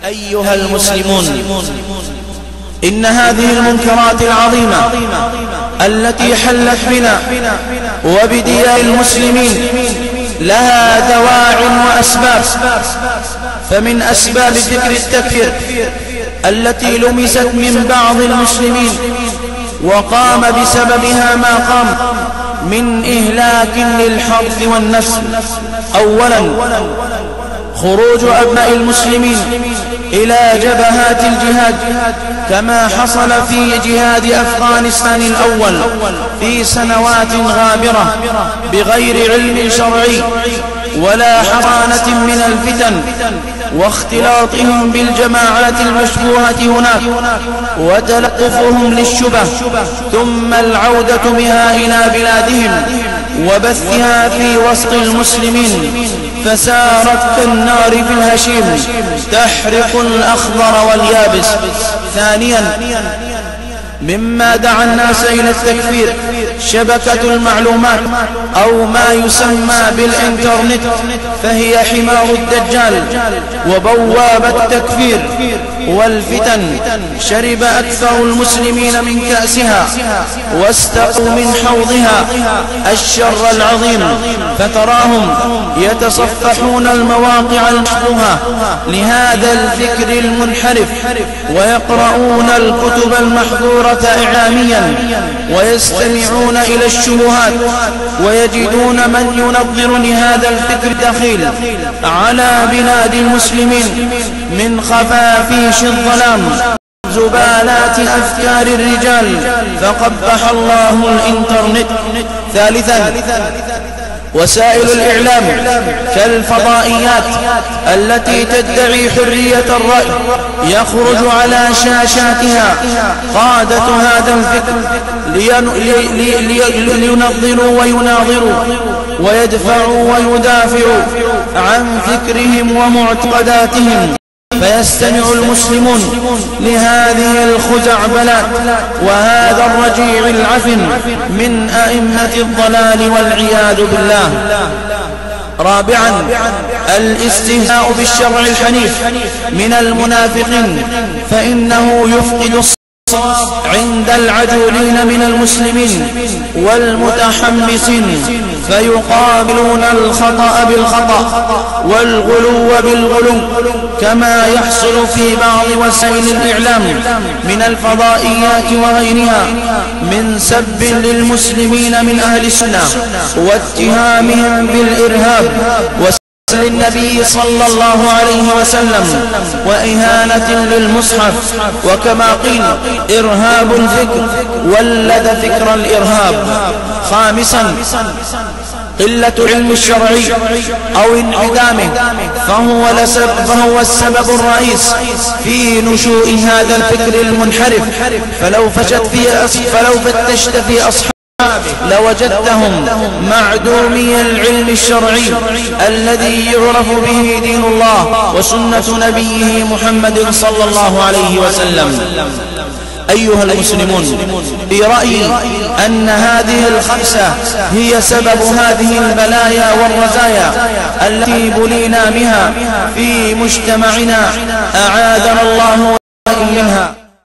أيها المسلمون، إن هذه المنكرات العظيمة التي حلت بنا وبديار المسلمين لها دواع وأسباب. فمن أسباب ذكر التكفير التي لمست من بعض المسلمين وقام بسببها ما قام من إهلاك للحرث والنسل. أولا، خروج أبناء المسلمين إلى جبهات الجهاد كما حصل في جهاد أفغانستان الأول في سنوات غابرة بغير علم شرعي ولا حصانة من الفتن واختلاطهم بالجماعات المشبوهة هناك وتلقفهم للشبه، ثم العودة بها إلى بلادهم وبثها في وسط المسلمين، فسارت كالنار في الهشيم تحرق الأخضر واليابس. ثانيا، مما دعا الناس إلى التكفير شبكة المعلومات أو ما يسمى بالإنترنت، فهي حمار الدجال وبواب التكفير والفتن. شرب أكثر المسلمين من كأسها واستقوا من حوضها الشر العظيم، فتراهم يتصفحون المواقع المشبوهة لهذا الفكر المنحرف ويقرؤون الكتب المحظورة إعلاميا ويستمعون إلى الشبهات ويجدون من ينظر لهذا الفكر الدخيل على بلاد المسلمين من خفافيش الظلام زبالات أفكار الرجال، فقبح الله الإنترنت. ثالثا، وسائل الإعلام كالفضائيات التي تدعي حرية الرأي يخرج على شاشاتها قادة هذا الفكر لينظروا ويناظروا ويدفعوا ويدافعوا عن فكرهم ومعتقداتهم، فيستمع المسلمون لهذه الخزعبلات وهذا الرجيع العفن من أئمة الضلال والعياذ بالله. رابعا، الاستهزاء بالشرع الحنيف من المنافقين، فإنه يفقد الصواب عند العجولين من المسلمين والمتحمسين، فيقابلون الخطأ بالخطأ والغلو بالغلو، كما يحصل في بعض وسائل الإعلام من الفضائيات وغيرها من سب للمسلمين من أهل السنة واتهامهم بالإرهاب للنبي صلى الله عليه وسلم وإهانة للمصحف، وكما قيل إرهاب الفكر ولد فكر الإرهاب. خامسا، قلة علم الشرعي أو انعدامه، فهو السبب الرئيس في نشوء هذا الفكر المنحرف. فلو فتشت في أصحابه لوجدتهم معدومي العلم الشرعي الذي يعرف به دين الله وسنة نبيه محمد صلى الله عليه وسلم. أيها المسلمون، في رأيي أن هذه الخمسة هي سبب هذه البلايا والرزايا التي بلينا بها في مجتمعنا، أعاذنا الله منها.